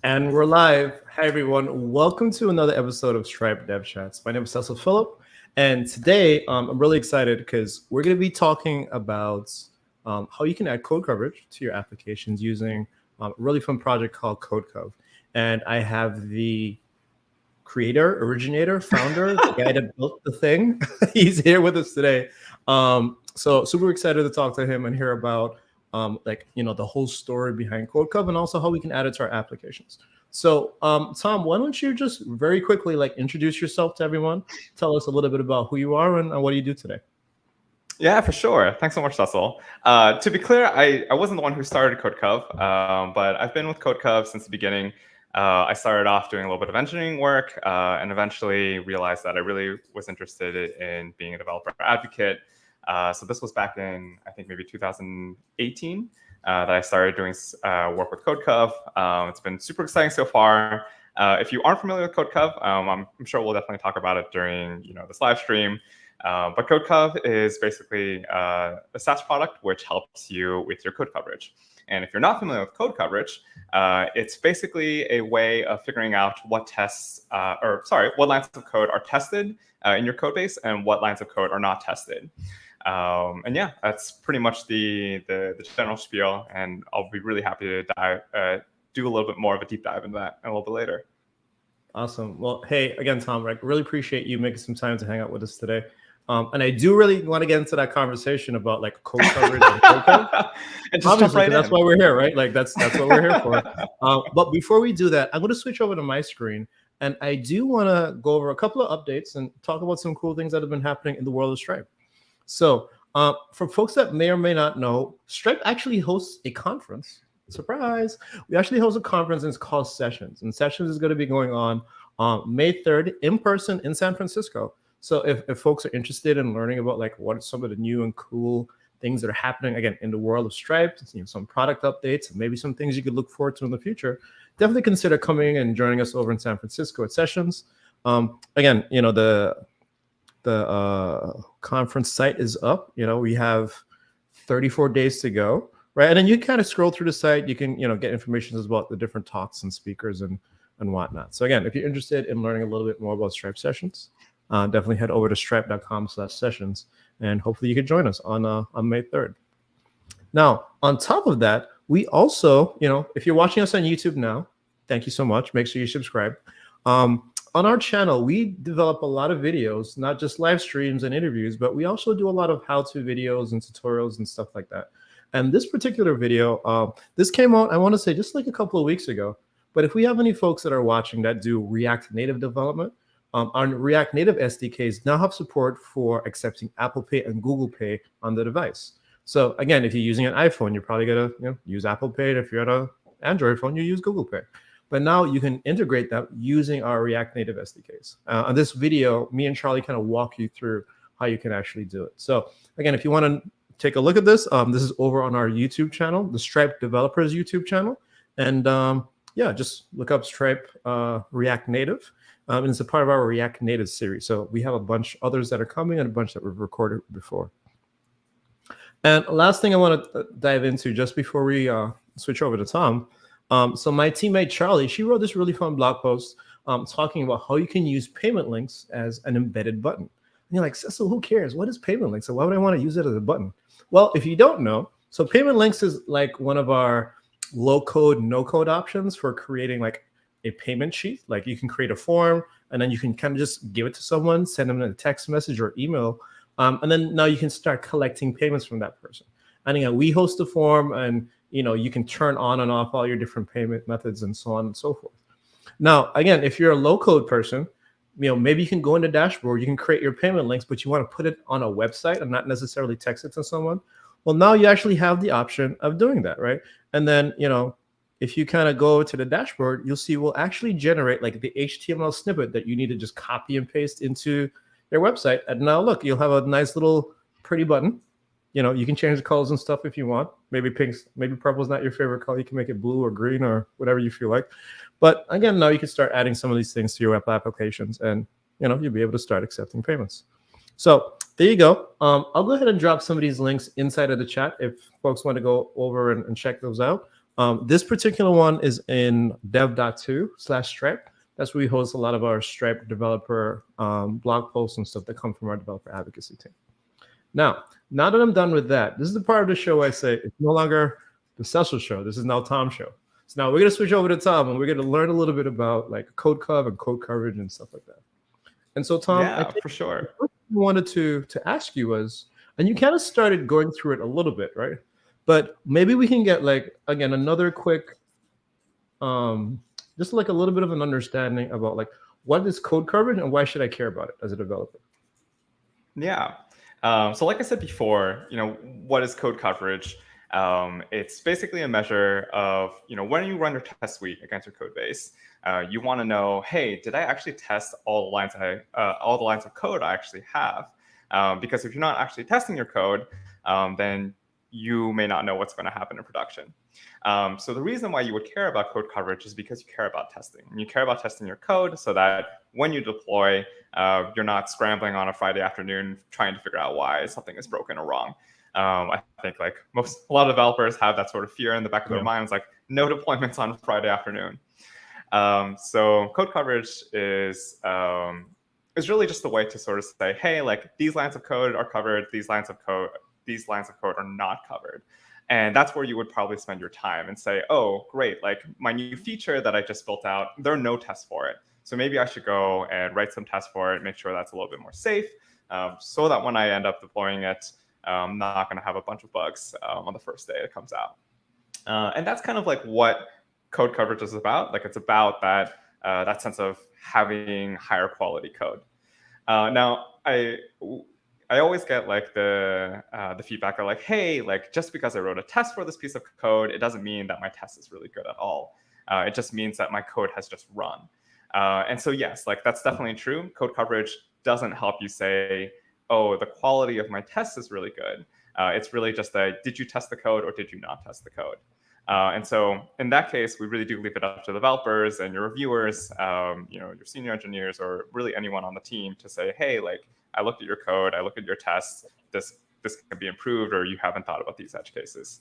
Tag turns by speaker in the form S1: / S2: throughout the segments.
S1: And we're live. Hi, everyone. Welcome to another episode of Stripe Dev Chats. My name is Cecil Phillip. And today I'm really excited because we're going to be talking about how you can add code coverage to your applications using a really fun project called CodeCov. And I have the creator, originator, founder, the guy that built the thing. He's here with us today. So super excited to talk to him and hear about the whole story behind CodeCov and also how we can add it to our applications. So Tom, why don't you just very quickly introduce yourself to everyone, tell us a little bit about who you are and what do you do today?
S2: Yeah, for sure. Thanks so much, Cecil. To be clear, I wasn't the one who started CodeCov, but I've been with CodeCov since the beginning. I started off doing a little bit of engineering work and eventually realized that I really was interested in being a developer advocate. So this was back in, I think, maybe 2018 that I started doing work with CodeCov. It's been super exciting so far. If you aren't familiar with CodeCov, I'm sure we'll definitely talk about it during this live stream. But CodeCov is basically a SaaS product which helps you with your code coverage. And if you're not familiar with code coverage, it's basically a way of figuring out what what lines of code are tested in your code base and what lines of code are not tested. And yeah, that's pretty much the general spiel. And I'll be really happy to do a little bit more of a deep dive into that a little bit later.
S1: Awesome. Well, hey, again, Tom, really appreciate you making some time to hang out with us today. And I do really want to get into that conversation about code coverage and code coverage.
S2: And just jump right
S1: that's why we're here, right? That's what we're here for. But before we do that, I'm going to switch over to my screen. And I do want to go over a couple of updates and talk about some cool things that have been happening in the world of Stripe. So for folks that may or may not know, Stripe actually hosts a conference. Surprise! We actually host a conference and it's called Sessions. And Sessions is going to be going on May 3rd in person in San Francisco. So if folks are interested in learning about what are some of the new and cool things that are happening, again, in the world of Stripe, some product updates, and maybe some things you could look forward to in the future, definitely consider coming and joining us over in San Francisco at Sessions. Again, the conference site is up. We have 34 days to go, right? And then you kind of scroll through the site. You can, get information about the different talks and speakers and whatnot. So again, if you're interested in learning a little bit more about Stripe Sessions, definitely head over to stripe.com/sessions, and hopefully you can join us on May 3rd. Now, on top of that, we also, if you're watching us on YouTube now, thank you so much. Make sure you subscribe. On our channel, we develop a lot of videos, not just live streams and interviews, but we also do a lot of how-to videos and tutorials and stuff like that. And this particular video, this came out, I want to say, just a couple of weeks ago. But if we have any folks that are watching that do React Native development, our React Native SDKs now have support for accepting Apple Pay and Google Pay on the device. So again, if you're using an iPhone, you're probably going to use Apple Pay. If you're on an Android phone, you use Google Pay. But now you can integrate that using our React Native SDKs. On this video, me and Charlie kind of walk you through how you can actually do it. So again, if you want to take a look at this, this is over on our YouTube channel, the Stripe Developers YouTube channel. And yeah, just look up Stripe React Native. And it's a part of our React Native series. So we have a bunch others that are coming and a bunch that we've recorded before. And last thing I want to dive into just before we switch over to Tom. So my teammate Charlie, she wrote this really fun blog post talking about how you can use payment links as an embedded button. And you're like, Cecil, who cares? What is payment links? So why would I want to use it as a button? Well, if you don't know, so payment links is one of our low code, no code options for creating a payment sheet. You can create a form and then you can kind of just give it to someone, send them a text message or email. And then now you can start collecting payments from that person. And again, we host the form and you can turn on and off all your different payment methods and so on and so forth. Now, again, if you're a low code person, maybe you can go in the dashboard, you can create your payment links, but you want to put it on a website and not necessarily text it to someone. Well, now you actually have the option of doing that, right? And then, if you kind of go to the dashboard, you'll see we'll actually generate the HTML snippet that you need to just copy and paste into your website. And now look, you'll have a nice little pretty button. You can change the colors and stuff if you want. Maybe pinks, maybe purple is not your favorite color. You can make it blue or green or whatever you feel like. But again, now you can start adding some of these things to your web applications and, you'll be able to start accepting payments. So there you go. I'll go ahead and drop some of these links inside of the chat if folks want to go over and check those out. This particular one is in dev.to/Stripe. That's where we host a lot of our Stripe developer blog posts and stuff that come from our developer advocacy team. Now that I'm done with that, this is the part of the show I say it's no longer the Cecil show. This is now Tom's show. So now we're going to switch over to Tom, and we're going to learn a little bit about like CodeCov and code coverage and stuff like that. And so, Tom, I think
S2: for sure.
S1: what I wanted to ask you was, and you kind of started going through it a little bit, right? But maybe we can get like, again, another quick, just like a little bit of an understanding about like, what is code coverage and why should I care about it as a developer?
S2: Yeah. So like I said before, what is code coverage? It's basically a measure of, when you run your test suite against your code base, you want to know, hey, did I actually test all the lines of code I actually have? Because if you're not actually testing your code, then you may not know what's going to happen in production. So the reason why you would care about code coverage is because you care about testing. And you care about testing your code so that when you deploy, you're not scrambling on a Friday afternoon trying to figure out why something is broken or wrong. I think like a lot of developers have that sort of fear in the back of their minds, like no deployments on Friday afternoon. So code coverage is really just a way to sort of say, hey, like these lines of code are covered, these lines of code are not covered. And that's where you would probably spend your time and say, oh, great, like my new feature that I just built out, there are no tests for it. So maybe I should go and write some tests for it, make sure that's a little bit more safe, so that when I end up deploying it, I'm not going to have a bunch of bugs on the first day it comes out. And that's kind of like what code coverage is about. Like it's about that sense of having higher quality code. Now, I always get like the feedback of like, hey, like just because I wrote a test for this piece of code, it doesn't mean that my test is really good at all. It just means that my code has just run. And so yes, like that's definitely true. Code coverage doesn't help you say, oh, the quality of my test is really good. It's really just did you test the code or did you not test the code? And so in that case, we really do leave it up to developers and your reviewers, your senior engineers, or really anyone on the team to say, hey, like I looked at your code, I looked at your tests, this can be improved, or you haven't thought about these edge cases.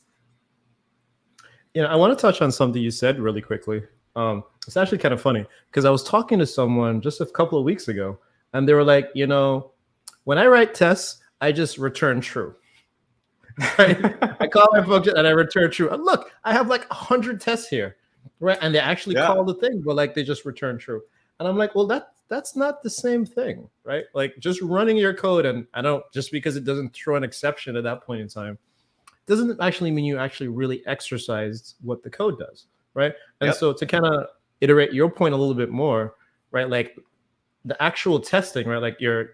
S1: I want to touch on something you said really quickly. It's actually kind of funny because I was talking to someone just a couple of weeks ago, and they were like, when I write tests, I just return true. Right? I call my function and I return true. And look, I have like 100 tests here, right? And they actually call the thing, but like they just return true. And I'm like, well, that's not the same thing, right? Like just running your code, and just because it doesn't throw an exception at that point in time, doesn't actually mean you actually really exercised what the code does, right? And so to kind of iterate your point a little bit more, right? Like the actual testing, right? Like your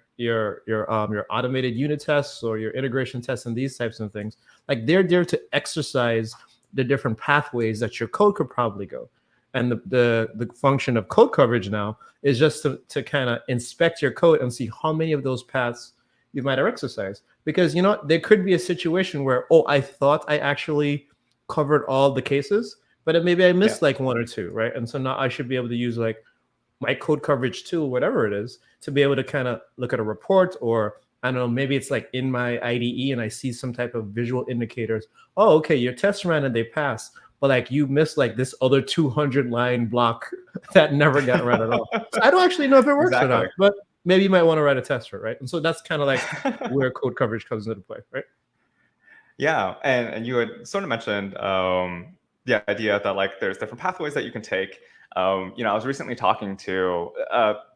S1: automated unit tests or your integration tests and these types of things, like they're there to exercise the different pathways that your code could probably go. And the function of code coverage now is just to kind of inspect your code and see how many of those paths you might have exercised. Because there could be a situation where, I thought I actually covered all the cases, but maybe I missed like one or two, right? And so now I should be able to use like my code coverage tool, whatever it is, to be able to kind of look at a report, or I don't know, maybe it's like in my IDE and I see some type of visual indicators. Oh, okay, your tests ran and they passed, but like you missed like this other 200 line block that never got run at all. So I don't actually know if it works or not, but maybe you might want to write a test for it, right? And so that's kind of like where code coverage comes into play, right?
S2: Yeah, and you had sort of mentioned the idea that like there's different pathways that you can take. I was recently talking to,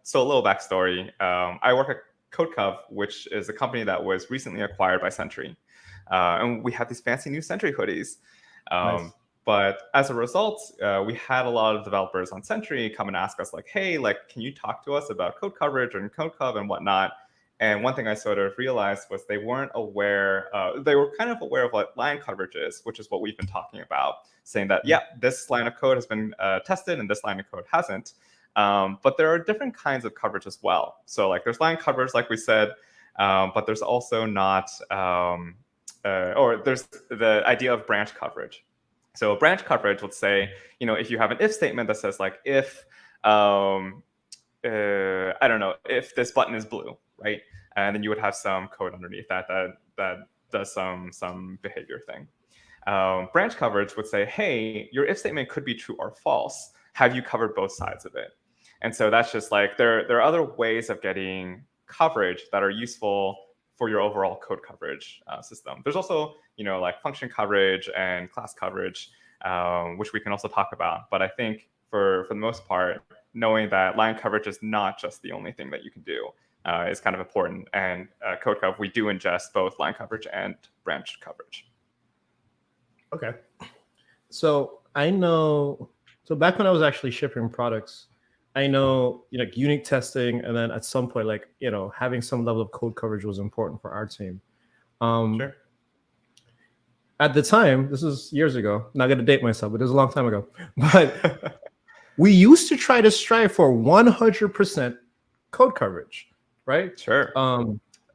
S2: so a little backstory. I work at CodeCov, which is a company that was recently acquired by Sentry. And we have these fancy new Sentry hoodies.
S1: Nice.
S2: But as a result, we had a lot of developers on Sentry come and ask us like, hey, like, can you talk to us about code coverage and CodeCov and whatnot? And one thing I sort of realized was they weren't aware, they were kind of aware of what line coverage is, which is what we've been talking about, saying that, yeah, this line of code has been tested and this line of code hasn't. But there are different kinds of coverage as well. So like there's line coverage, like we said, but there's also not, or there's the idea of branch coverage. So branch coverage would say, if you have an if statement that says like, if, I don't know, if this button is blue, right? And then you would have some code underneath that does some behavior thing. Branch coverage would say, hey, your if statement could be true or false. Have you covered both sides of it? And so that's just like, there are other ways of getting coverage that are useful for your overall code coverage system. There's also, like function coverage and class coverage, which we can also talk about. But I think for the most part, knowing that line coverage is not just the only thing that you can do is kind of important. And CodeCov, we do ingest both line coverage and branch coverage.
S1: Okay. So I know, so back when I was actually shipping products, I know, like unit testing, and then at some point, like, having some level of code coverage was important for our team.
S2: Sure.
S1: At the time, this is years ago, not going to date myself, but it was a long time ago. But we used to try to strive for 100% code coverage, right?
S2: Sure.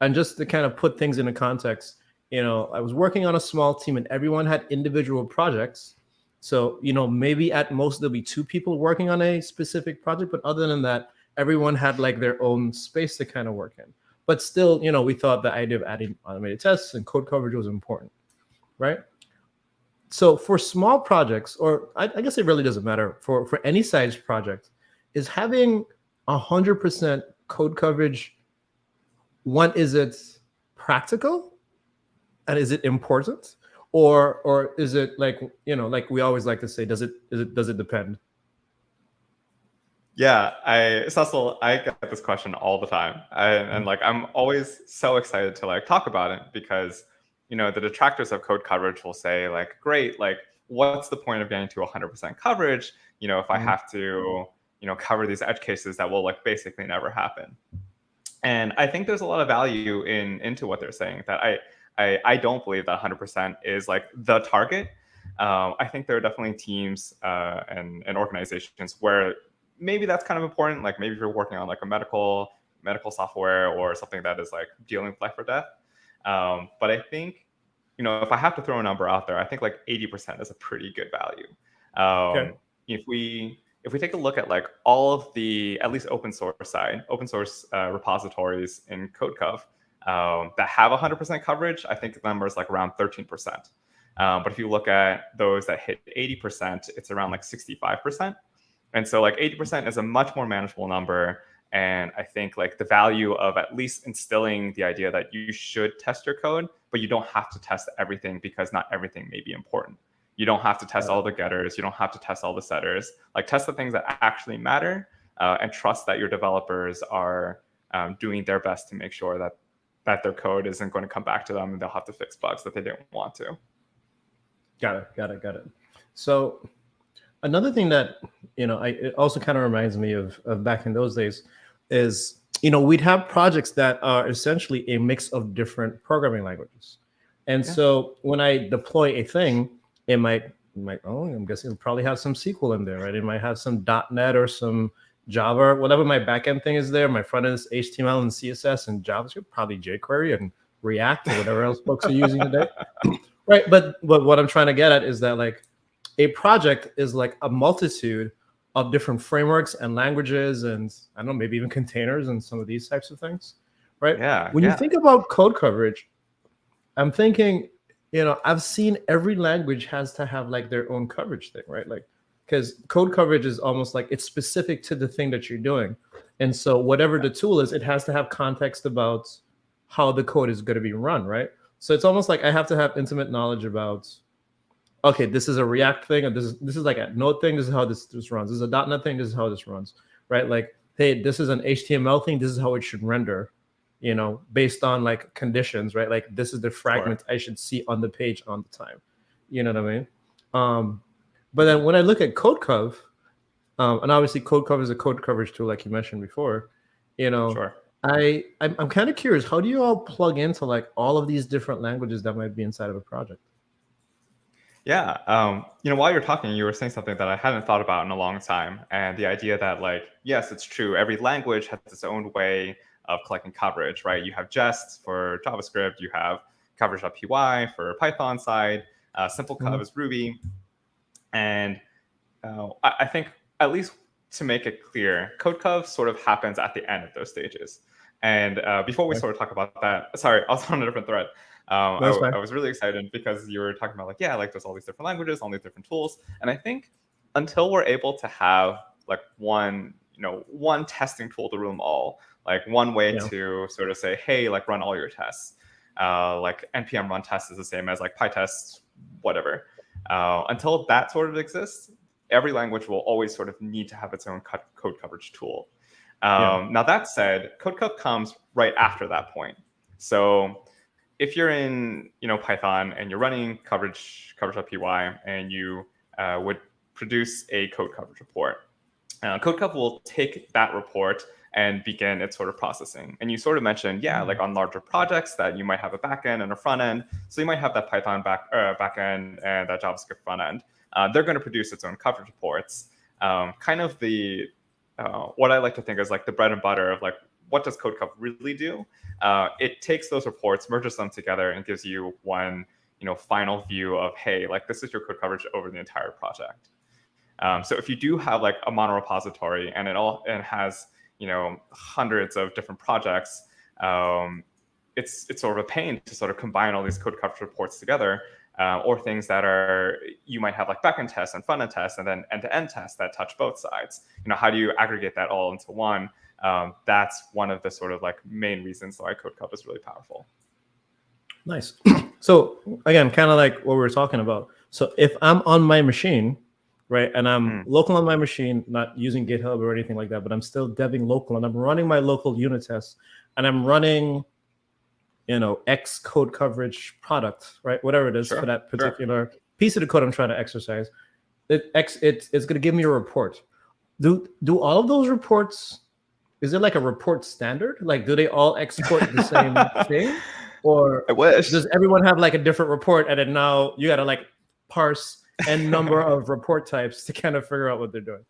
S1: And just to kind of put things into context, I was working on a small team and everyone had individual projects. So, maybe at most there'll be 2 people working on a specific project, but other than that, everyone had like their own space to kind of work in. But still, we thought the idea of adding automated tests and code coverage was important, right? So for small projects, or I guess it really doesn't matter, for any size project, is having 100% code coverage, one, is it practical? And is it important? Or is it like, like we always like to say, does it depend?
S2: Yeah, Cecil, I get this question all the time. And like, I'm always so excited to like talk about it because, the detractors of code coverage will say like, great, like, what's the point of getting to 100% coverage? If I have to, cover these edge cases that will like basically never happen. And I think there's a lot of value into what they're saying, that I don't believe that 100% is like the target. I think there are definitely teams and organizations where maybe that's kind of important. Like maybe if you're working on like a medical software or something that is like dealing with life or death. But I think, if I have to throw a number out there, I think like 80% is a pretty good value.
S1: Okay.
S2: If we take a look at like all of the, at least open source repositories in CodeCov that have 100% coverage, I think the number is like around 13%. But if you look at those that hit 80%, it's around like 65%. And so like 80% is a much more manageable number. And I think like the value of at least instilling the idea that you should test your code, but you don't have to test everything because not everything may be important. You don't have to test all the getters. You don't have to test all the setters. Like test the things that actually matter and trust that your developers are doing their best to make sure that their code isn't going to come back to them and they'll have to fix bugs that they didn't want to.
S1: Got it. So another thing that, it also kind of reminds me of back in those days is, we'd have projects that are essentially a mix of different programming languages. And so when I deploy a thing, it might, I'm guessing it'll probably have some SQL in there, right? It might have some .NET or some Java, whatever my backend thing is there. My front end is HTML and CSS and JavaScript, probably jQuery and React or whatever else folks are using today. Right. But what I'm trying to get at is that like a project is like a multitude of different frameworks and languages and I don't know, maybe even containers and some of these types of things. Right.
S2: Yeah.
S1: When you think about code coverage, I'm thinking, I've seen every language has to have like their own coverage thing, right? Like, because code coverage is almost like it's specific to the thing that you're doing. And so whatever the tool is, it has to have context about how the code is going to be run, right? So it's almost like I have to have intimate knowledge about, okay, this is a React thing, and this is like a Node thing, this is how this runs. This is a .NET thing, this is how this runs, right? Like, hey, this is an HTML thing, this is how it should render, based on like conditions, right? Like this is the fragment I should see on the page on the time. You know what I mean? But then when I look at CodeCov, and obviously CodeCov is a code coverage tool, like you mentioned before, I'm kind of curious, how do you all plug into like all of these different languages that might be inside of a project?
S2: Yeah. While you're talking, you were saying something that I hadn't thought about in a long time. And the idea that like, yes, it's true. Every language has its own way of collecting coverage, right? You have Jest for JavaScript, you have coverage.py for Python side, SimpleCov is Ruby. And I think, at least to make it clear, CodeCov sort of happens at the end of those stages. And before we sort of talk about that, sorry, I was on a different thread. I was really excited because you were talking about like, yeah, like there's all these different languages, all these different tools. And I think until we're able to have like one testing tool to rule them all, like one way to sort of say, hey, like run all your tests. Like npm run test is the same as like pytest, whatever. Until that sort of exists, every language will always sort of need to have its own code coverage tool. Now that said, CodeCov comes right after that point. So if you're in Python and you're running coverage.py and you would produce a code coverage report, CodeCov will take that report and begin its sort of processing. And you sort of mentioned, like on larger projects that you might have a backend and a front end. So you might have that Python backend and that JavaScript front end. They're going to produce its own coverage reports. Kind of the what I like to think is like the bread and butter of like, what does CodeCov really do? It takes those reports, merges them together, and gives you one final view of, hey, like this is your code coverage over the entire project. So if you do have like a monorepository and it has hundreds of different projects, it's sort of a pain to sort of combine all these code coverage reports together, or things that are, you might have like backend tests and front-end tests and then end-to-end tests that touch both sides. How do you aggregate that all into one? That's one of the sort of like main reasons why CodeCov is really powerful.
S1: Nice. So again, kind of like what we were talking about. So if I'm on my machine, right, and I'm local on my machine, not using GitHub or anything like that, but I'm still deving local and I'm running my local unit tests and I'm running, X code coverage product, right, whatever it is for that particular piece of the code I'm trying to exercise, it's going to give me a report. Do all of those reports, is it like a report standard? Like, do they all export the same thing? Or
S2: I wish.
S1: Does everyone have like a different report and then now you got to like parse n number of report types to kind of figure out what they're doing?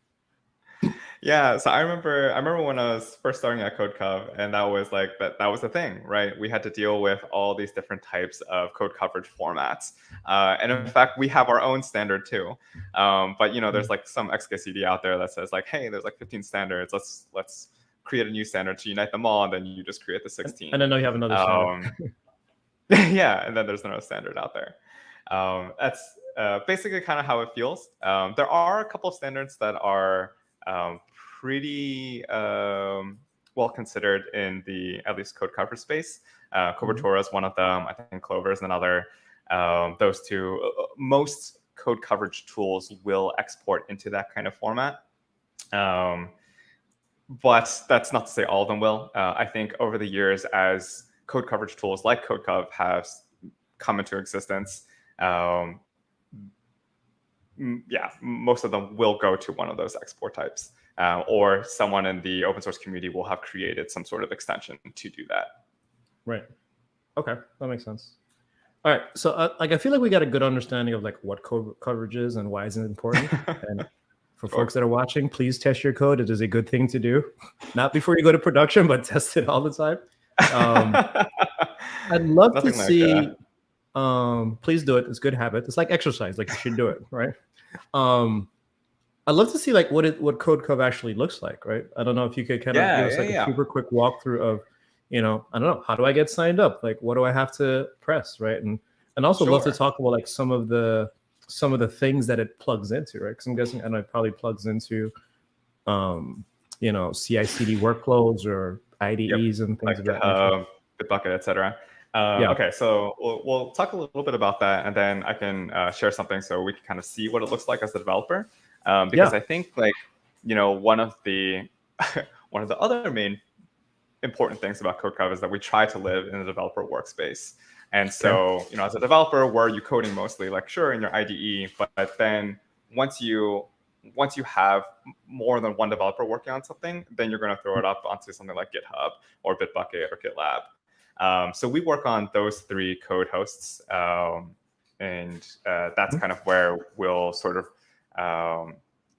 S2: Yeah, so I remember when I was first starting at CodeCov, and that was like that was the thing, right? We had to deal with all these different types of code coverage formats, and in fact, we have our own standard too. But there's like some XKCD out there that says like, hey, there's like 15 standards. Let's create a new standard to unite them all, and then you just create the 16.
S1: And then you have another standard.
S2: Yeah, and then there's another standard out there. That's basically kind of how it feels. There are a couple of standards that are pretty well considered in the at least code coverage space. Cobertura is one of them. I think Clover is another. Those two, most code coverage tools will export into that kind of format. But that's not to say all of them will. I think over the years, as code coverage tools like CodeCov have come into existence, most of them will go to one of those export types, or someone in the open source community will have created some sort of extension to do that.
S1: Right. Okay, that makes sense. All right, so like I feel like we got a good understanding of like what code coverage is and why is it important. And for folks that are watching, please test your code. It is a good thing to do, not before you go to production, but test it all the time. I'd love to see. Please do it. It's a good habit. It's like exercise. Like you should do it, right? I'd love to see like what CodeCov actually looks like, right? I don't know if you could kind of give us like a super quick walkthrough of, I don't know, how do I get signed up? Like, what do I have to press, right? And also love to talk about like some of the things that it plugs into, right? Because I'm guessing, and it probably plugs into, CI/CD workflows or IDEs and things
S2: like
S1: of that nature.
S2: Bitbucket, etc. Okay, so we'll talk a little bit about that, and then I can share something so we can kind of see what it looks like as a developer. Because I think like one of the other main important things about CodeCov is that we try to live in a developer workspace. And so as a developer, where are you coding mostly? Like sure in your IDE, but then once you have more than one developer working on something, then you're going to throw it up onto something like GitHub or Bitbucket or GitLab. So we work on those three code hosts, and that's kind of where we'll sort of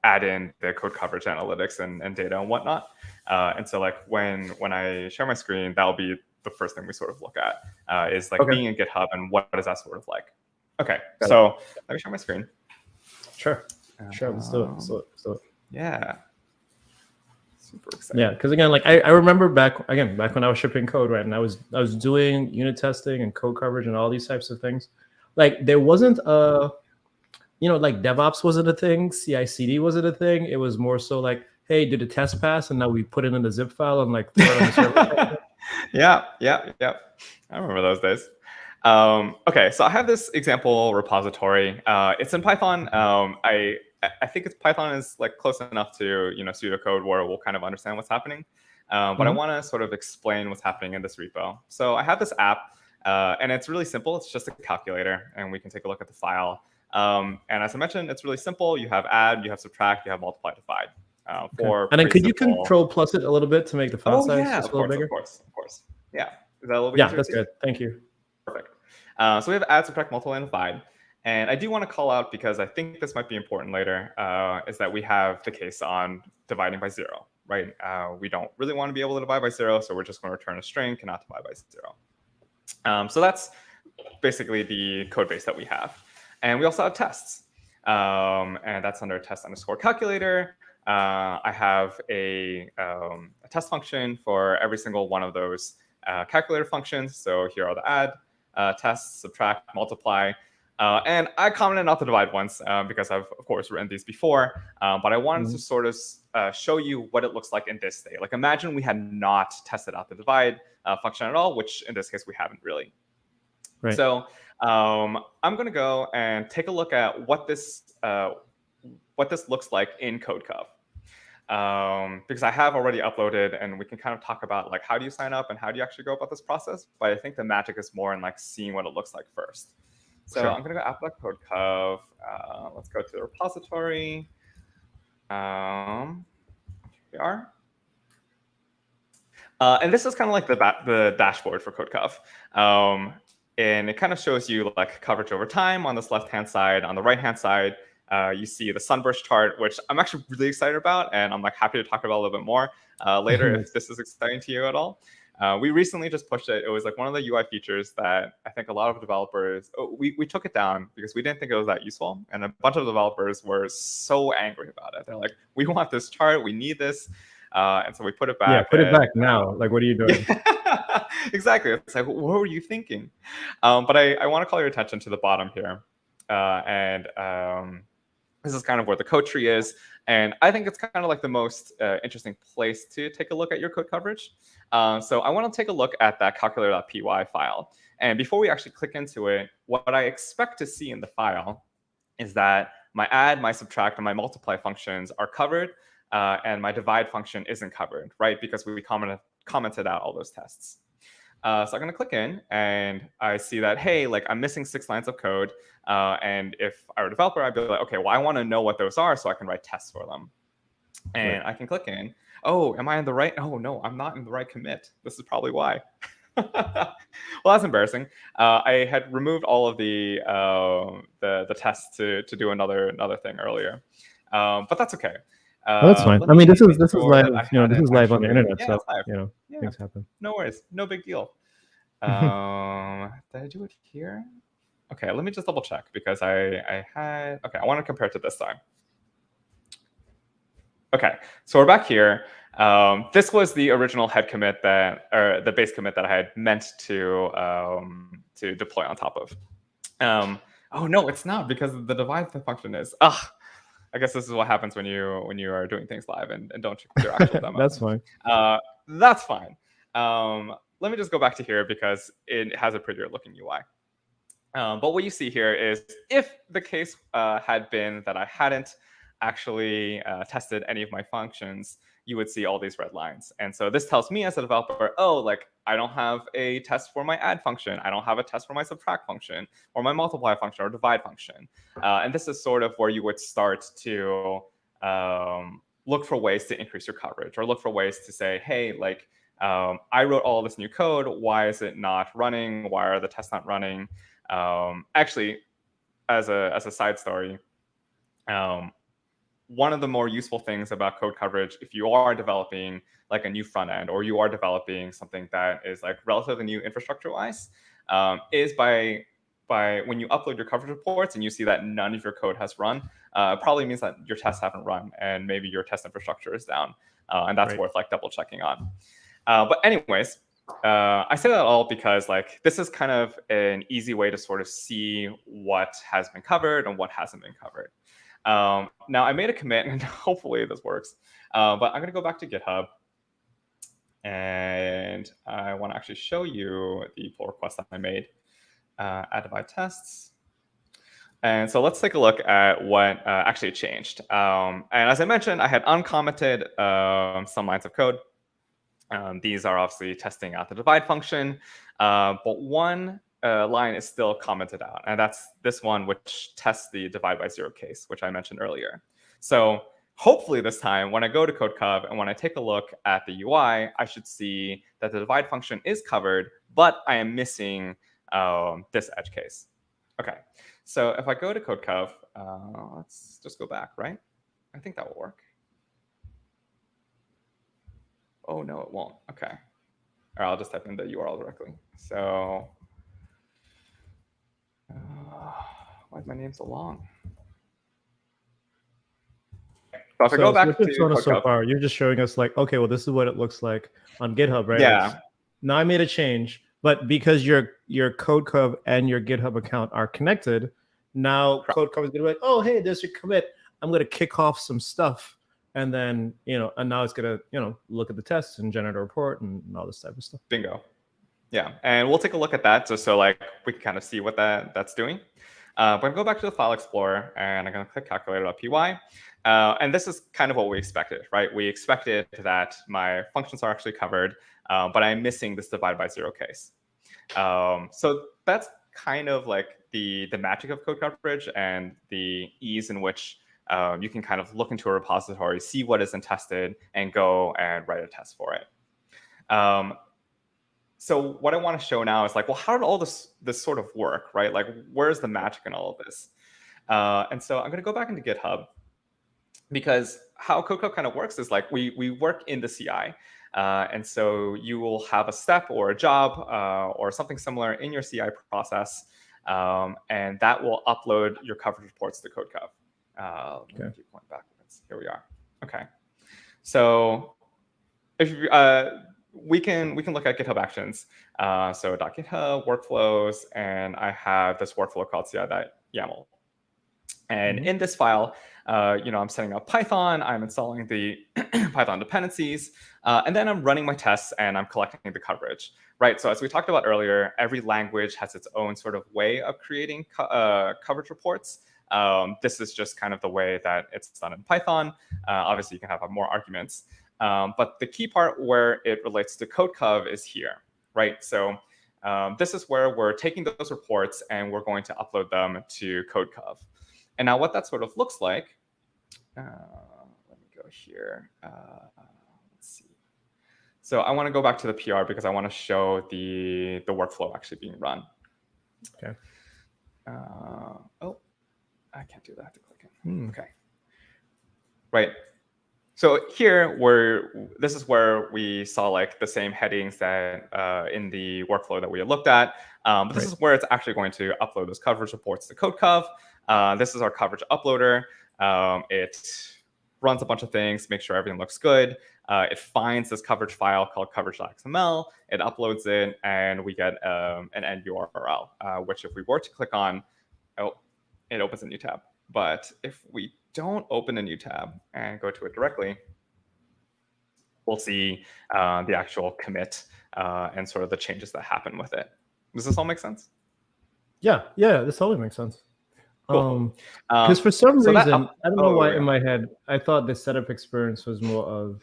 S2: add in the code coverage analytics and data and whatnot. And so like when I share my screen, that'll be the first thing we sort of look at, is like being in GitHub and what is that sort of like. Okay, so let me share my screen.
S1: Sure, let's do it.
S2: Yeah. Super exciting.
S1: Yeah, because again, like I remember back when I was shipping code, right, and I was doing unit testing and code coverage and all these types of things. Like there wasn't a, like DevOps wasn't a thing, CI/CD wasn't a thing. It was more so like, hey, did the test pass? And now we put it in a zip file and like throw it on the server.
S2: Yeah. I remember those days. Okay, so I have this example repository. It's in Python. I think Python is like close enough to pseudocode where we'll kind of understand what's happening. But I want to sort of explain what's happening in this repo. So I have this app, and it's really simple. It's just a calculator, and we can take a look at the file. And as I mentioned, it's really simple. You have add, you have subtract, you have multiply, divide.
S1: And then could you control plus it a little bit to make the font size just a little bigger?
S2: Of course. Yeah. Is that a little bit
S1: Yeah,
S2: easier
S1: that's
S2: to see?
S1: good. Thank you.
S2: Perfect. So we have add, subtract, multiply, and divide. And I do want to call out, because I think this might be important later, is that we have the case on dividing by 0, right? We don't really want to be able to divide by 0, so we're just going to return a string, cannot divide by 0. So that's basically the code base that we have. And we also have tests. And that's under test_calculator. I have a test function for every single one of those calculator functions. So here are the add, test, subtract, multiply. And I commented not to divide once because I've, of course, written these before. But I wanted to sort of show you what it looks like in this state. Like imagine we had not tested out the divide function at all, which in this case we haven't really. Right. So I'm going to go and take a look at what this looks like in CodeCov. Because I have already uploaded, and we can kind of talk about like how do you sign up and how do you actually go about this process. But I think the magic is more in like seeing what it looks like first. So I'm going to go app.codecov. Let's go to the repository. Here we are. And this is kind of like the dashboard for CodeCov. And it kind of shows you like coverage over time on this left-hand side. On the right-hand side, you see the sunburst chart, which I'm actually really excited about, and I'm like happy to talk about a little bit more later if this is exciting to you at all. We recently just pushed it. It was like one of the UI features that I think a lot of developers, we took it down because we didn't think it was that useful. And a bunch of developers were so angry about it. They're like, we want this chart, we need this. And so we put it back.
S1: Yeah, put it back now. Like, what are you doing?
S2: Exactly. It's like, what were you thinking? But I want to call your attention to the bottom here. This is kind of where the code tree is. And I think it's kind of like the most interesting place to take a look at your code coverage. So I want to take a look at that calculator.py file. And before we actually click into it, what I expect to see in the file is that my add, my subtract, and my multiply functions are covered, and my divide function isn't covered, right? Because we commented out all those tests. So I'm going to click in, and I see that, hey, like I'm missing 6 lines of code. And if I were a developer, I'd be like, okay, well, I want to know what those are so I can write tests for them. And I can click in. Oh, am I in the right? Oh, no, I'm not in the right commit. This is probably why. Well, that's embarrassing. I had removed all of the tests to do another thing earlier. But that's okay.
S1: That's fine. I mean, this is live. This is live on the internet, so things happen.
S2: No worries. No big deal. Did I do it here? Okay, let me just double check because I want to compare it to this time. Okay, so we're back here. This was the original head commit or the base commit that I had meant to deploy on top of. Oh no, it's not, because the divide function is. I guess this is what happens when you are doing things live and don't check your actual demo.
S1: That's fine.
S2: That's fine. Let me just go back to here because it has a prettier looking UI. But what you see here is if the case had been that I hadn't actually tested any of my functions, you would see all these red lines. And so this tells me as a developer, oh, like I don't have a test for my add function. I don't have a test for my subtract function or my multiply function or divide function. And this is sort of where you would start to look for ways to increase your coverage or look for ways to say, hey, like I wrote all this new code. Why is it not running? Why are the tests not running? Actually, as a side story, one of the more useful things about code coverage, if you are developing like a new front end or you are developing something that is like relatively new infrastructure-wise, is by when you upload your coverage reports and you see that none of your code has run, it probably means that your tests haven't run and maybe your test infrastructure is down. and that's worth like double checking on. But anyways, I say that all because like this is kind of an easy way to sort of see what has been covered and what hasn't been covered. Now I made a commit, and hopefully this works. But I'm going to go back to GitHub, and I want to actually show you the pull request that I made. Add divide tests. And so let's take a look at what actually changed. And as I mentioned, I had uncommented some lines of code. These are obviously testing out the divide function, but one line is still commented out, and that's this one, which tests the divide by zero case, which I mentioned earlier. So hopefully this time, when I go to CodeCov and when I take a look at the UI, I should see that the divide function is covered, but I am missing this edge case. Okay, so if I go to CodeCov, let's just go back, right? I think that will work. Oh, no, it won't. Okay. Or I'll just type in the URL directly. So why is my name so long? So if I go back to CodeCov,
S1: so far, you're just showing us like, okay, well, this is what it looks like on GitHub, right?
S2: Yeah.
S1: Like, now I made a change, but because your CodeCov and your GitHub account are connected, now CodeCov is going to be like, oh, hey, there's your commit. I'm going to kick off some stuff. And then, and now it's going to, look at the tests and generate a report and all this type of stuff.
S2: Bingo. Yeah. And we'll take a look at that just so like we can kind of see what that's doing. But I'm going to go back to the file explorer and I'm going to click calculator.py. And this is kind of what we expected, right? We expected that my functions are actually covered, but I'm missing this divide by zero case. So that's kind of like the magic of code coverage and the ease in which you can kind of look into a repository, see what isn't tested, and go and write a test for it. So what I want to show now is like, well, how did all this sort of work, right? Like, where's the magic in all of this? And so I'm going to go back into GitHub, because how CodeCov kind of works is like we work in the CI. And so you will have a step or a job or something similar in your CI process, and that will upload your coverage reports to CodeCov. Let me keep going backwards. Here we are. Okay. So if we can look at GitHub Actions. So .github workflows, and I have this workflow called ci.yaml. And in this file, I'm setting up Python, I'm installing the Python dependencies, and then I'm running my tests and I'm collecting the coverage, right? So as we talked about earlier, every language has its own sort of way of creating coverage reports. This is just kind of the way that it's done in Python. Obviously, you can have more arguments. But the key part where it relates to CodeCov is here, right? So this is where we're taking those reports and we're going to upload them to CodeCov. And now what that sort of looks like, let me go here. Let's see. So I want to go back to the PR because I want to show the workflow actually being run.
S1: Okay.
S2: Oh, I can't do that. I have to click it. Okay. Right. So here, this is where we saw like the same headings that in the workflow that we had looked at. But this is where it's actually going to upload those coverage reports to CodeCov. This is our coverage uploader. It runs a bunch of things, makes sure everything looks good. It finds this coverage file called coverage.xml. It uploads it, and we get an end URL, which if we were to click on, it opens a new tab. But if we don't open a new tab and go to it directly, we'll see the actual commit and sort of the changes that happen with it. Does this all make sense?
S1: Yeah, this totally makes sense.
S2: Cool.
S1: Because for some reason, I don't know why in my head, I thought the setup experience was more of,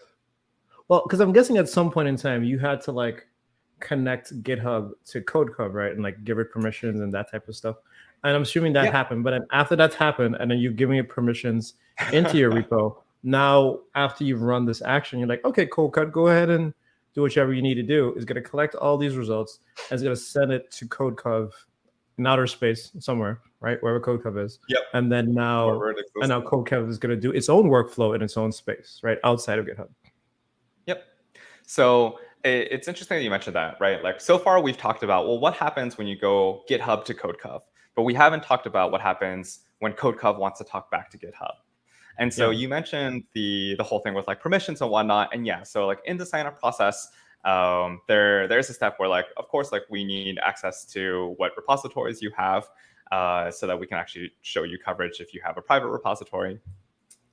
S1: well, because I'm guessing at some point in time, you had to like connect GitHub to CodeCov, right? And like give it permissions and that type of stuff. And I'm assuming that happened. But then after that's happened, and then you're giving it permissions into your repo, now after you've run this action, you're like, okay, cool, go ahead and do whichever you need to do. It's going to collect all these results and it's going to send it to CodeCov in outer space somewhere, right? Wherever CodeCov is.
S2: Yep.
S1: And then now CodeCov is going to do its own workflow in its own space, right? Outside of GitHub.
S2: Yep. So it's interesting that you mentioned that, right? Like so far we've talked about, well, what happens when you go GitHub to CodeCov? But we haven't talked about what happens when CodeCov wants to talk back to GitHub. And so
S1: Yeah.
S2: you mentioned the whole thing with like permissions and whatnot. And yeah, so like in the sign up process, there's a step where like, of course, like we need access to what repositories you have so that we can actually show you coverage if you have a private repository.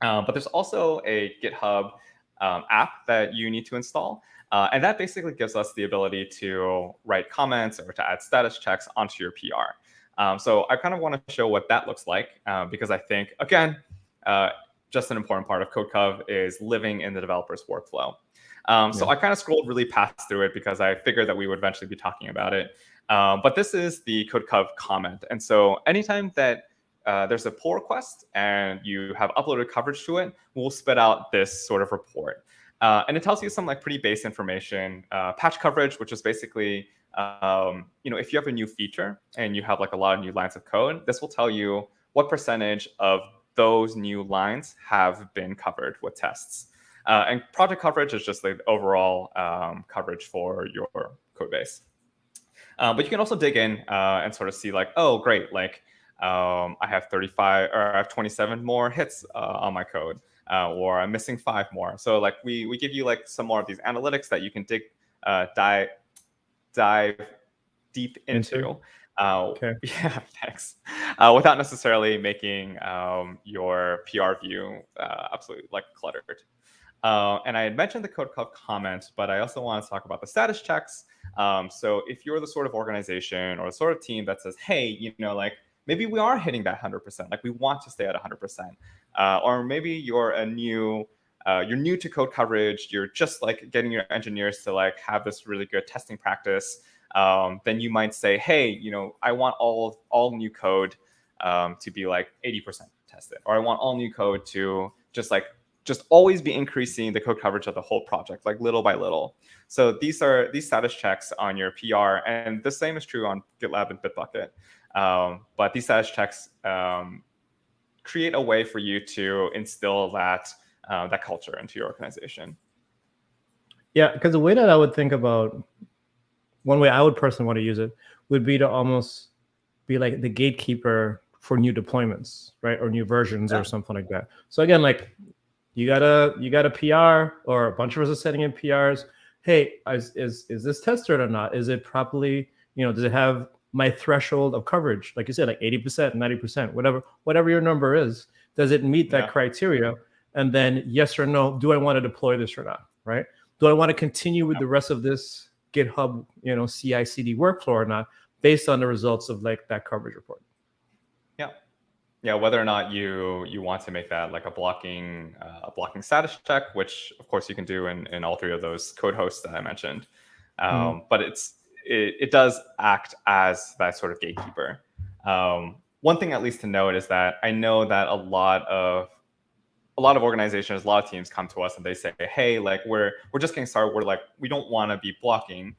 S2: But there's also a GitHub app that you need to install. And that basically gives us the ability to write comments or to add status checks onto your PR. So I kind of want to show what that looks like because I think, again, just an important part of CodeCov is living in the developer's workflow. So I kind of scrolled really past through it because I figured that we would eventually be talking about it. But this is the CodeCov comment. And so anytime that there's a pull request and you have uploaded coverage to it, we'll spit out this sort of report. And it tells you some like pretty base information, patch coverage, which is basically, if you have a new feature and you have like a lot of new lines of code, this will tell you what percentage of those new lines have been covered with tests. And project coverage is just like overall coverage for your code base. But you can also dig in and sort of see like, oh, great, like I have 35 or I have 27 more hits on my code, or I'm missing 5 more. So like we give you like some more of these analytics that you can dive deep into.
S1: Okay.
S2: Yeah, thanks. Without necessarily making your PR view absolutely like cluttered. And I had mentioned the CodeCov comment, but I also want to talk about the status checks. So if you're the sort of organization or the sort of team that says, hey, like maybe we are hitting that 100%, like we want to stay at 100%, or maybe you're new to code coverage, you're just like getting your engineers to like have this really good testing practice. Then you might say, hey, I want all new code to be like 80% tested, or I want all new code to just always be increasing the code coverage of the whole project, like little by little. So these status checks on your PR, and the same is true on GitLab and Bitbucket. But these status checks create a way for you to instill that culture into your organization.
S1: Yeah, because the way that I would think about, one way I would personally want to use it would be to almost be like the gatekeeper for new deployments, right? Or new versions or something like that. So again, like you got a PR, or a bunch of us are setting in PRs. Hey, is this tested or not? Is it properly, does it have my threshold of coverage? Like you said, like 80%, 90%, whatever your number is, does it meet that criteria? And then yes or no, do I want to deploy this or not, right? Do I want to continue with the rest of this GitHub, CI/CD workflow or not, based on the results of like that coverage report?
S2: Yeah, whether or not you want to make that like a blocking status check, which of course you can do in all 3 of those code hosts that I mentioned. But it does act as that sort of gatekeeper. One thing at least to note is that I know that a lot of organizations, a lot of teams come to us and they say, hey, like we're just getting started. We're like, we don't want to be blocking.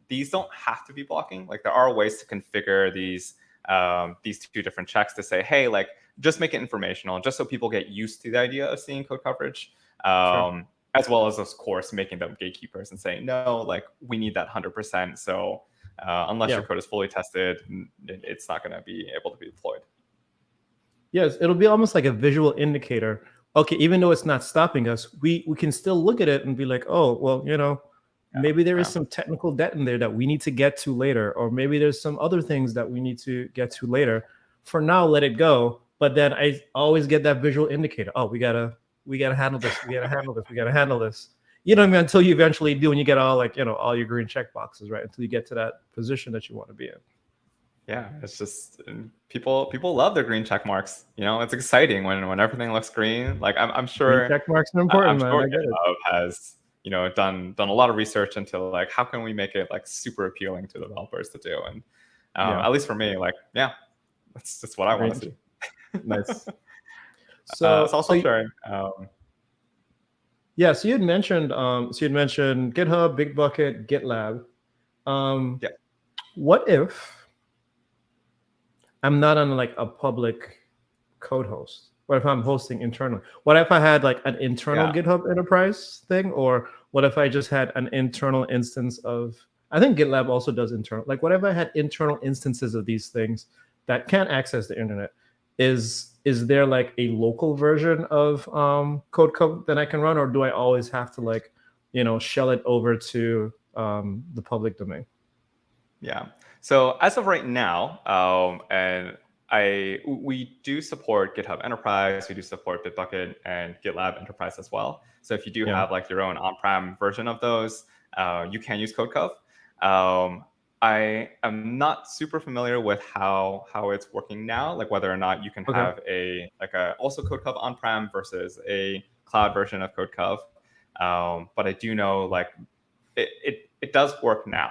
S2: These don't have to be blocking. Like there are ways to configure these 2 different checks to say, hey, like just make it informational, just so people get used to the idea of seeing code coverage, as well as, of course, making them gatekeepers and saying, no, like we need that 100%. So unless your code is fully tested, it's not going to be able to be deployed.
S1: Yes, it'll be almost like a visual indicator. Okay, even though it's not stopping us, we can still look at it and be like, oh, well, maybe there is some technical debt in there that we need to get to later, or maybe there's some other things that we need to get to later. For now, let it go. But then I always get that visual indicator. Oh, we gotta handle this. We gotta handle this. We gotta handle this. Until you eventually do, and you get all like all your green check boxes, right? Until you get to that position that you want to be in.
S2: Yeah, it's just people love their green check marks. It's exciting when everything looks green. Like I'm sure
S1: green check marks are important,
S2: I'm sure
S1: man.
S2: GitHub has done a lot of research into like how can we make it like super appealing to developers to do, and at least for me, like that's what I want to see.
S1: Nice.
S2: So sharing.
S1: Yeah, so you had mentioned GitHub, Bitbucket, GitLab. What if I'm not on like a public code host? What if I'm hosting internally? What if I had like an internal GitHub enterprise thing? Or what if I just had an internal instance of, I think GitLab also does internal, like what if I had internal instances of these things that can't access the internet? is there like a local version of CodeCov that I can run, or do I always have to like, shell it over to the public domain?
S2: Yeah. So as of right now, and we do support GitHub Enterprise, we do support Bitbucket and GitLab Enterprise as well. So if you do have like your own on-prem version of those, you can use CodeCov. I am not super familiar with how it's working now, like whether or not you can have a also CodeCov on-prem versus a cloud version of CodeCov. But I do know like it does work now.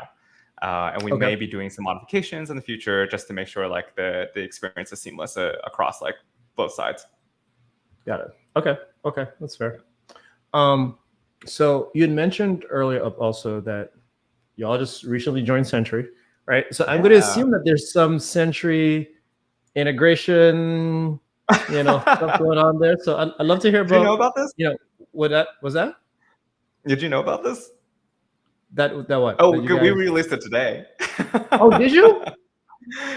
S2: And we may be doing some modifications in the future just to make sure like the experience is seamless across like both sides.
S1: Got it. Okay, that's fair. So you had mentioned earlier also that y'all just recently joined Sentry, right? So I'm going to assume that there's some Sentry integration, stuff going on there. So I'd love to hear about.
S2: Did you know about this?
S1: What that was that?
S2: Did you know about this?
S1: That what?
S2: Oh,
S1: that
S2: we released it today.
S1: Oh, did you?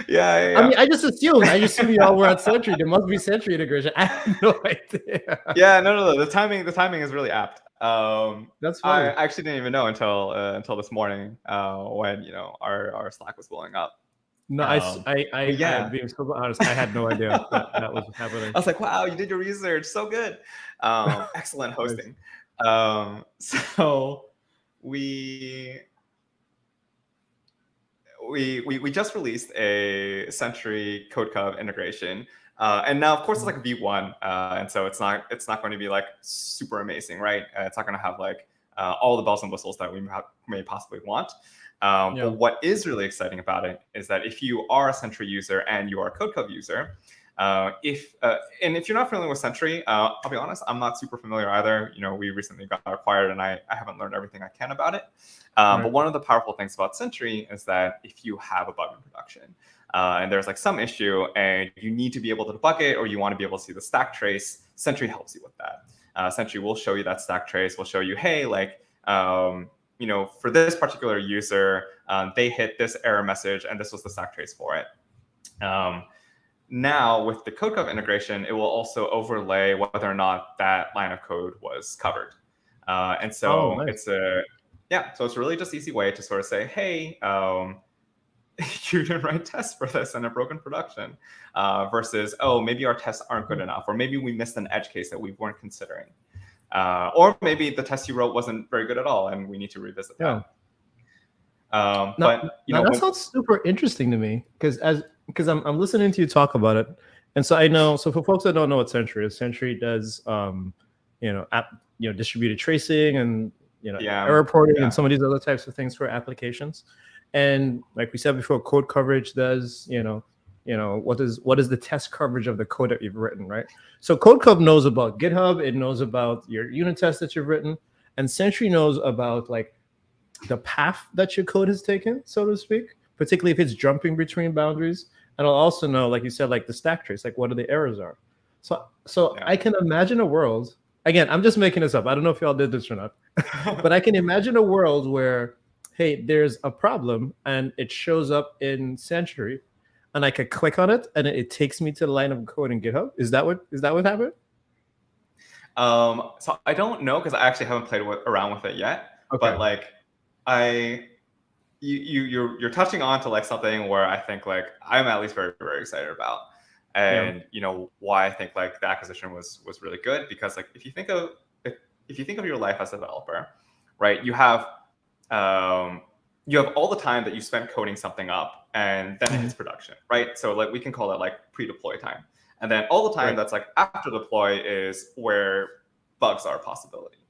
S2: Yeah.
S1: I mean, I just assumed y'all were at Sentry. There must be Sentry integration. I have no idea.
S2: Yeah, no. The timing is really apt.
S1: That's funny.
S2: I actually didn't even know until this morning when our Slack was blowing up.
S1: No, I'm being so honest. I had no idea that was happening.
S2: I was like, wow, you did your research, so good. Excellent hosting. So we just released a Sentry CodeCov integration, and now of course it's like V1, and so it's not going to be like super amazing, right? It's not going to have like all the bells and whistles that we may possibly want. But what is really exciting about it is that if you are a Sentry user and you are a CodeCov user, if you're not familiar with Sentry, I'll be honest, I'm not super familiar either. We recently got acquired, and I haven't learned everything I can about it. But one of the powerful things about Sentry is that if you have a bug in production, and there's like some issue, and you need to be able to debug it, or you want to be able to see the stack trace, Sentry helps you with that. Sentry will show you that stack trace. Will show you, hey, like for this particular user, they hit this error message, and this was the stack trace for it. Now, with the CodeCov integration, it will also overlay whether or not that line of code was covered. And so nice. So it's really just easy way to sort of say, hey, you didn't write tests for this and it broke in production, versus, oh, maybe our tests aren't good enough, or maybe we missed an edge case that we weren't considering. Or maybe the test you wrote wasn't very good at all, and we need to revisit that.
S1: That sounds super interesting to me, because I'm listening to you talk about it, and so I know. So for folks that don't know what Sentry is, Sentry does distributed tracing and error reporting and some of these other types of things for applications. And like we said before, code coverage does what is the test coverage of the code that you've written, right? So CodeCov knows about GitHub, it knows about your unit tests that you've written, and Sentry knows about like the path that your code has taken, so to speak, particularly if it's jumping between boundaries. And I'll also know, like you said, like the stack trace, like what are the errors are. So I can imagine a world, again, I'm just making this up. I don't know if y'all did this or not, but I can imagine a world where, hey, there's a problem and it shows up in Sentry, and I could click on it and it takes me to the line of code in GitHub. Is that what happened?
S2: So I don't know, because I actually haven't played around with it yet. But like you're touching on to like something where I think like I'm at least very, very excited about, and why I think like the acquisition was really good, because like if you think of your life as a developer, right, you have all the time that you spent coding something up, and then it hits production, right? So like we can call that like pre-deploy time, and then all the time that's like after deploy is where bugs are a possibility.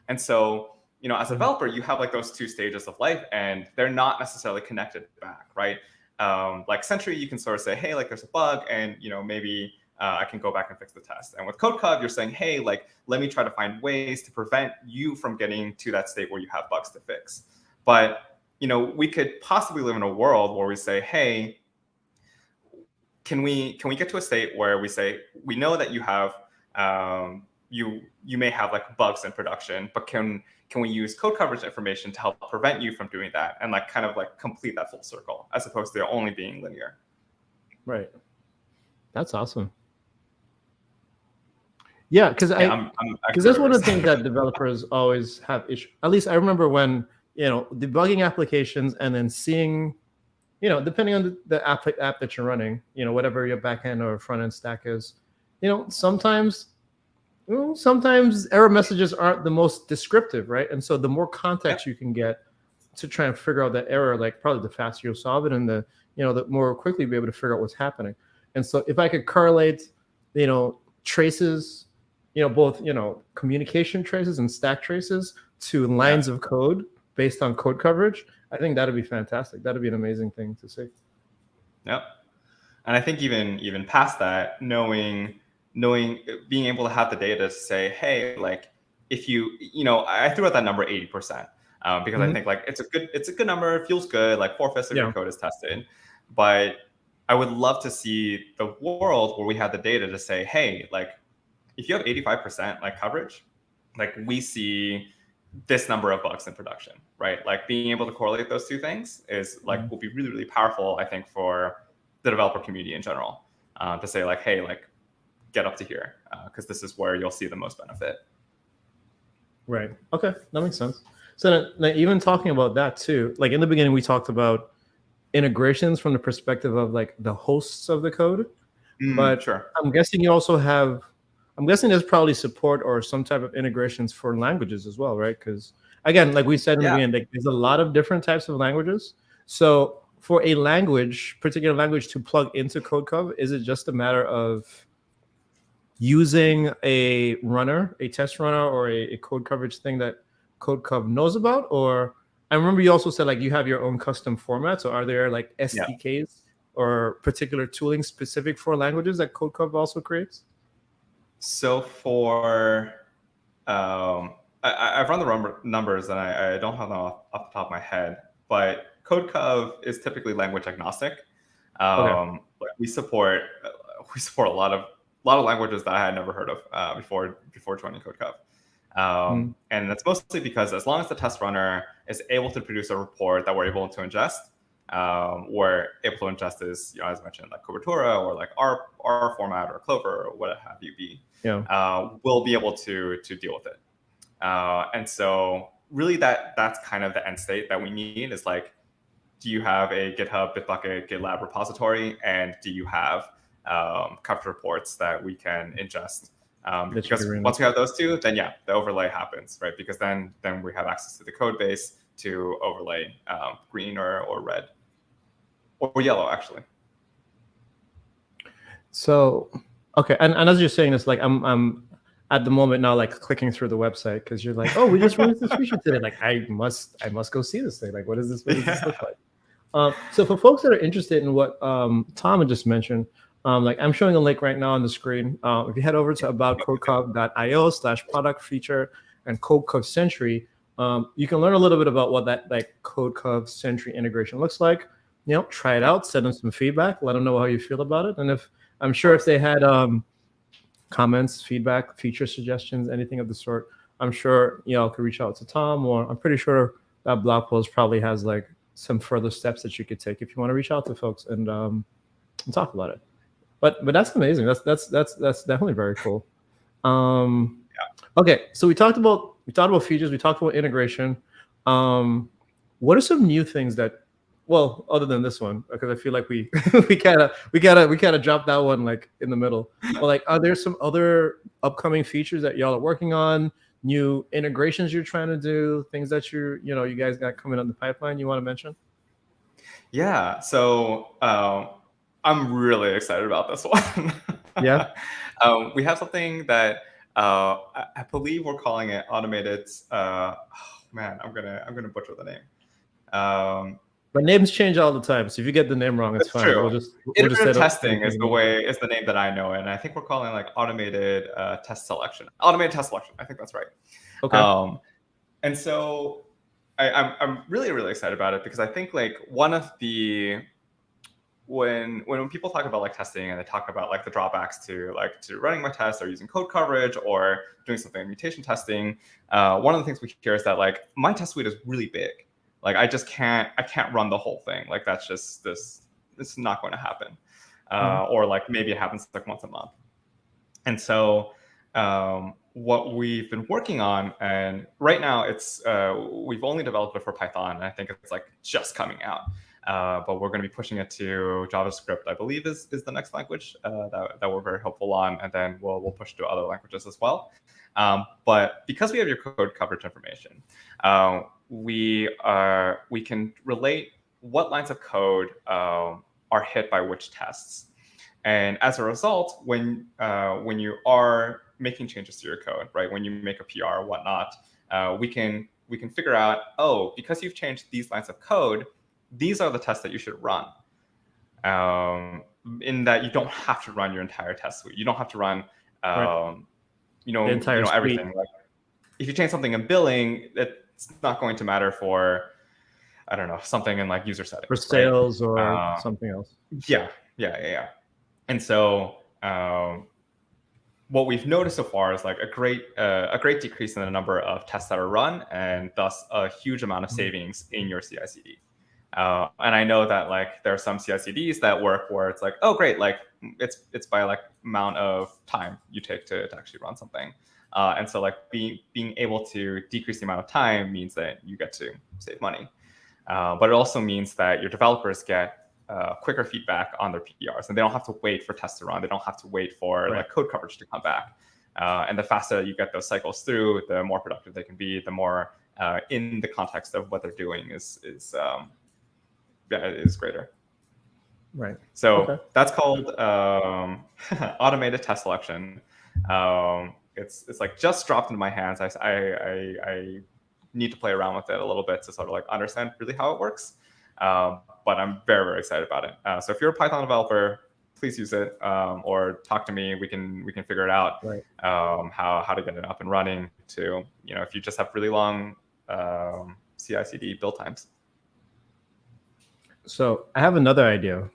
S2: And so as a developer, you have like those two stages of life, and they're not necessarily connected back, right? Like Sentry, you can sort of say, hey, like there's a bug, and maybe I can go back and fix the test. And with CodeCov, you're saying, hey, like let me try to find ways to prevent you from getting to that state where you have bugs to fix. But we could possibly live in a world where we say, hey, can we get to a state where we say, we know that you have you may have like bugs in production, but can we use code coverage information to help prevent you from doing that, and like kind of like complete that full circle, as opposed to only being linear.
S1: Right. That's awesome. Yeah, because
S2: I'm
S1: because
S2: actually
S1: that's one of
S2: nervous.
S1: the things that developers always have issue. At least I remember when, debugging applications and then seeing, depending on the app that you're running, whatever your backend or front end stack is, sometimes sometimes error messages aren't the most descriptive, right? And so the more
S2: Yep.
S1: context you can get to try and figure out that error, like probably the faster you'll solve it, and the more quickly you'll be able to figure out what's happening. And so if I could correlate, traces, both, communication traces and stack traces to lines of code based on code coverage, I think that'd be fantastic. That'd be an amazing thing to see.
S2: Yep. And I think even past that, knowing, being able to have the data to say, hey, like if I threw out that number 80%, because I think like it's a good number, it feels good, like 4/5 of your code is tested. But I would love to see the world where we have the data to say, hey, like if you have 85% like coverage, like we see this number of bugs in production, right? Like being able to correlate those two things is like will be really, really powerful, I think, for the developer community in general, to say like, hey, like get up to here, because this is where you'll see the most benefit.
S1: Right. Okay, that makes sense. So then, even talking about that too, like in the beginning, we talked about integrations from the perspective of like the hosts of the code, but
S2: Sure.
S1: I'm guessing you also have. I'm guessing there's probably support or some type of integrations for languages as well, right? Because again, like we said in the beginning, like, there's a lot of different types of languages. So for a particular language to plug into CodeCov, is it just a matter of using a test runner, or a code coverage thing that CodeCov knows about? Or I remember you also said like you have your own custom formats. So are there like SDKs or particular tooling specific for languages that CodeCov also creates?
S2: So for I've run the numbers and I don't have them off the top of my head, but CodeCov is typically language agnostic. But we support a lot of languages that I had never heard of before joining CodeCov. And that's mostly because as long as the test runner is able to produce a report that we're able to ingest, we're able to ingest is, as I mentioned, like Cobertura or like R format or Clover or what have you be. We'll be able to deal with it. And so really that's kind of the end state that we need is like, do you have a GitHub, Bitbucket, GitLab repository? And do you have coverage reports that we can ingest? Because once we have those two, then the overlay happens, right? Because then we have access to the code base to overlay green or red or yellow, actually.
S1: So, okay, and as you're saying this, like I'm at the moment now like clicking through the website because you're like, oh, we just released this feature today. Like I must go see this thing. Like, what does this look like? So for folks that are interested in what Tom had just mentioned, like I'm showing a link right now on the screen. If you head over to aboutcodecov.io/product feature and CodeCov Sentry, you can learn a little bit about what that like CodeCov Sentry integration looks like. Try it out, send them some feedback, let them know how you feel about it, and if they had comments, feedback, feature suggestions, anything of the sort, I'm sure y'all could reach out to Tom, or I'm pretty sure that blog post probably has like some further steps that you could take if you want to reach out to folks and talk about it. But that's amazing. That's definitely very cool. Okay, so we talked about features, we talked about integration. What are some new things that, well, other than this one, because I feel like we kind of dropped that one like in the middle. But like, are there some other upcoming features that y'all are working on? New integrations you're trying to do? Things that you guys got coming on the pipeline you want to mention?
S2: Yeah. So I'm really excited about this one.
S1: Yeah.
S2: We have something that I believe we're calling it automated. Oh, man, I'm gonna butcher the name.
S1: But names change all the time, so if you get the name wrong, it's fine.
S2: True.
S1: We'll just
S2: iterative testing is the name that I know it, and I think we're calling it like automated test selection. Automated test selection. I think that's right.
S1: Okay.
S2: And so I'm really, really excited about it because I think like one of the when people talk about like testing and they talk about like the drawbacks to running my tests or using code coverage or doing something in mutation testing, one of the things we hear is that like my test suite is really big. Like I can't run the whole thing. Like that's just this is not going to happen. Or like maybe it happens like once a month. And so what we've been working on, and right now we've only developed it for Python, and I think it's like just coming out. But we're going to be pushing it to JavaScript, I believe is the next language that we're very hopeful on, and then we'll push to other languages as well. But because we have your code coverage information, we can relate what lines of code are hit by which tests. And as a result, when you are making changes to your code, right, when you make a PR or whatnot, we can figure out, oh, because you've changed these lines of code, these are the tests that you should run. In that you don't have to run your entire test suite. You don't have to run, everything. Like, if you change something in billing, it's not going to matter for, I don't know, something in like user settings.
S1: For sales, right? Or something else.
S2: Yeah. And so what we've noticed so far is like a great decrease in the number of tests that are run, and thus a huge amount of savings in your CI/CD. And I know that like there are some CI/CDs that work where it's like, oh great, like it's by like amount of time you take to actually run something. And so like being able to decrease the amount of time means that you get to save money. But it also means that your developers get quicker feedback on their PRs, and they don't have to wait for tests to run. They don't have to wait for like code coverage to come back. And the faster you get those cycles through, the more productive they can be, the more in the context of what they're doing is greater.
S1: Right.
S2: So that's called automated test selection. It's like just dropped into my hands. I need to play around with it a little bit to sort of like understand really how it works. But I'm very, very excited about it. So if you're a Python developer, please use it, or talk to me. We can figure it out.
S1: Right.
S2: How to get it up and running. To if you just have really long CI/CD build times.
S1: So I have another idea.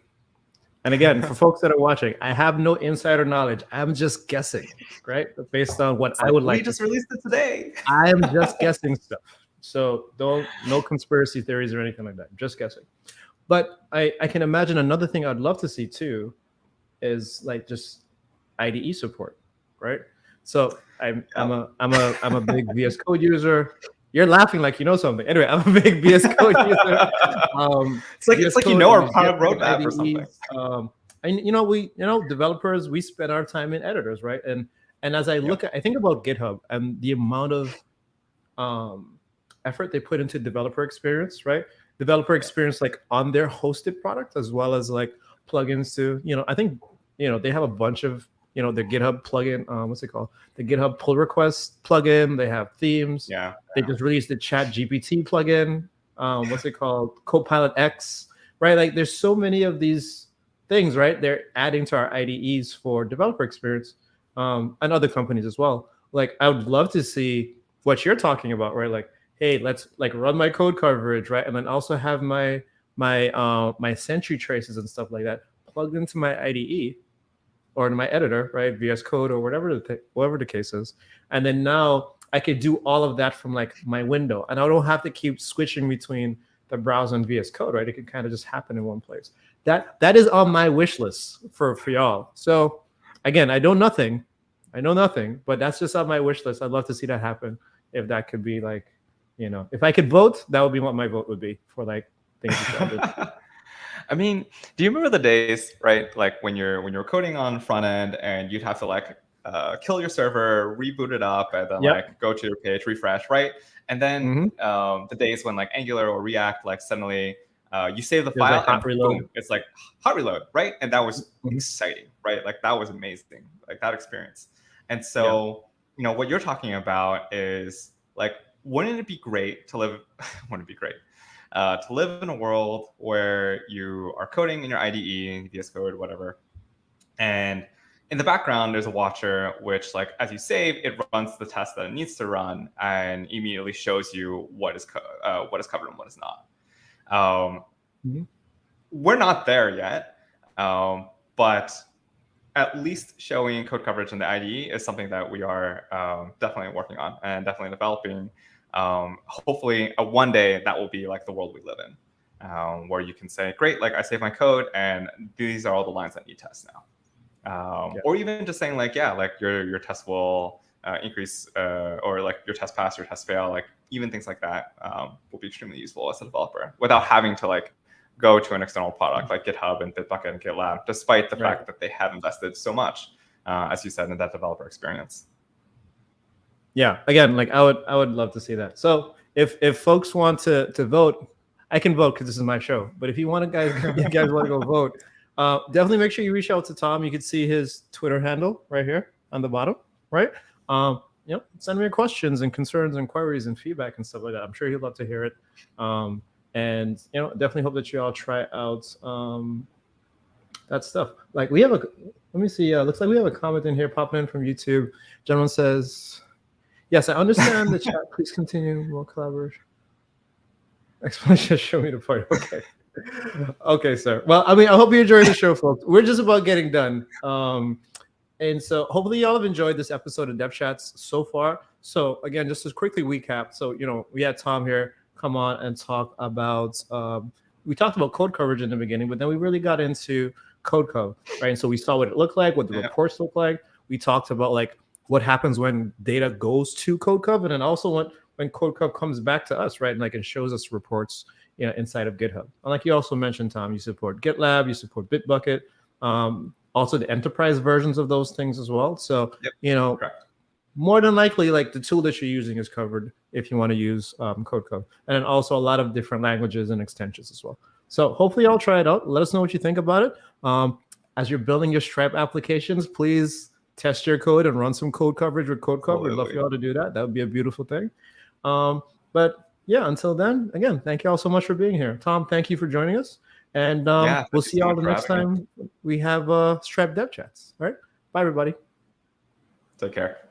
S1: And again, for folks that are watching, I have no insider knowledge. I'm just guessing, right? Based on what I would like.
S2: We just released it today.
S1: I am just guessing stuff. So no conspiracy theories or anything like that. Just guessing. But I can imagine another thing I'd love to see too is like just IDE support, right? So I'm a big VS Code user. You're laughing like you know something. Anyway, I'm a big VS Code user.
S2: It's like our product roadmap or something.
S1: And developers, we spend our time in editors, right? And as I think about GitHub and the amount of effort they put into developer experience, right? Developer experience like on their hosted product, as well as like plugins to, I think, they have a bunch of, their GitHub plugin, what's it called? The GitHub pull request plugin. They have themes.
S2: Yeah.
S1: They just released the Chat GPT plugin. What's it called? Copilot X, right? Like there's so many of these things, right? They're adding to our IDEs for developer experience, and other companies as well. Like I would love to see what you're talking about, right? Like, hey, let's like run my code coverage, right? And then also have my Sentry traces and stuff like that plugged into my IDE or in my editor, right? VS Code or whatever the case is. And then now I could do all of that from like my window, and I don't have to keep switching between the browser and VS Code, right? It could kind of just happen in one place. That is on my wish list for y'all. So again, I know nothing, but that's just on my wish list. I'd love to see that happen. If that could be like, if I could vote, that would be what my vote would be for like things.
S2: I mean, do you remember the days, right? Like when you're coding on front end and you'd have to like kill your server, reboot it up, and then like go to your page, refresh, right? And then the days when like Angular or React, like suddenly you save the file and boom, it's like hot reload, right? And that was exciting, right? Like that was amazing, like that experience. And so, what you're talking about is like, wouldn't it be great to live? Wouldn't it be great to live in a world where you are coding in your IDE, VS Code, whatever, and in the background there's a watcher which, like, as you save, it runs the test that it needs to run and immediately shows you what is covered and what is not. We're not there yet, but at least showing code coverage in the IDE is something that we are definitely working on and definitely developing. Hopefully one day that will be like the world we live in, where you can say, great, like I saved my code and these are all the lines that need tests now. Or even just saying like, yeah, like your test will increase, or like your test pass, your test fail, like even things like that will be extremely useful as a developer without having to like go to an external product like GitHub and Bitbucket and GitLab, despite the fact that they have invested so much, as you said, in that developer experience.
S1: Yeah, again, like I would love to see that. So if folks want to vote, I can vote because this is my show. But if you want to you guys want to go vote, definitely make sure you reach out to Tom. You can see his Twitter handle right here on the bottom, right? Send me your questions and concerns and queries and feedback and stuff like that. I'm sure he'd love to hear it. And definitely hope that you all try out that stuff. Like we have let me see. Looks like we have a comment in here popping in from YouTube. Gentleman says, yes, I understand the chat. Please continue. More collaboration. Explanation. Show me the point. Okay. Okay, sir. Well, I mean, I hope you enjoyed the show, folks. We're just about getting done. And so hopefully y'all have enjoyed this episode of Dev Chats so far. So again, just to quickly recap. So, we had Tom here come on and talk about, we talked about code coverage in the beginning, but then we really got into CodeCov, right? And so we saw what it looked like, what the reports look like. We talked about like what happens when data goes to CodeCov, and then also when CodeCov comes back to us, right? And like it shows us reports, inside of GitHub. And like you also mentioned, Tom, you support GitLab, you support Bitbucket, also the enterprise versions of those things as well. So,
S2: Correct.
S1: More than likely, like the tool that you're using is covered if you want to use CodeCov. And then also a lot of different languages and extensions as well. So hopefully y'all try it out. Let us know what you think about it. As you're building your Stripe applications, please test your code and run some code coverage with CodeCov. We'd love for y'all to do that. That would be a beautiful thing. But yeah, until then, again, thank you all so much for being here. Tom, thank you for joining us. And we'll see y'all the next time we have Stripe Dev Chats. All right. Bye, everybody.
S2: Take care.